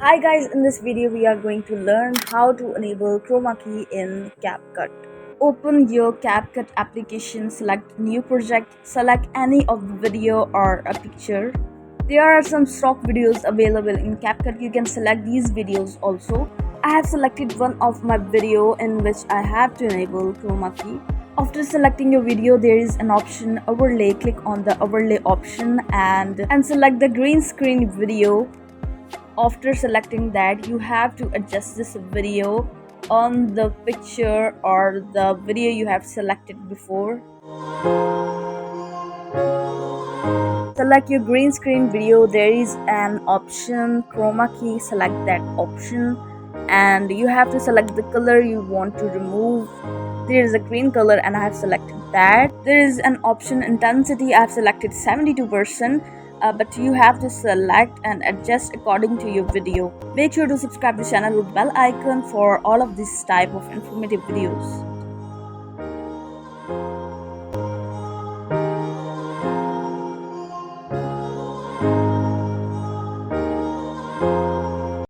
Hi guys, in this video we are going to learn how to enable chroma key in CapCut. Open your CapCut application, select new project, select any of the video or a picture. There are some stock videos available in CapCut. You can select these videos also. I have selected one of my video in which I have to enable chroma key. After selecting your video, there is an option overlay. Click on the overlay option and select the green screen video. After selecting that, you have to adjust this video on the picture or the video you have selected before. Select your green screen video. There is an option chroma key. Select that option and you have to select the color you want to remove. There is a green color and I have selected that. There is an option intensity. I have selected 72%. But you have to select and adjust according to your video. Make sure to subscribe to the channel with bell icon for all of this type of informative videos.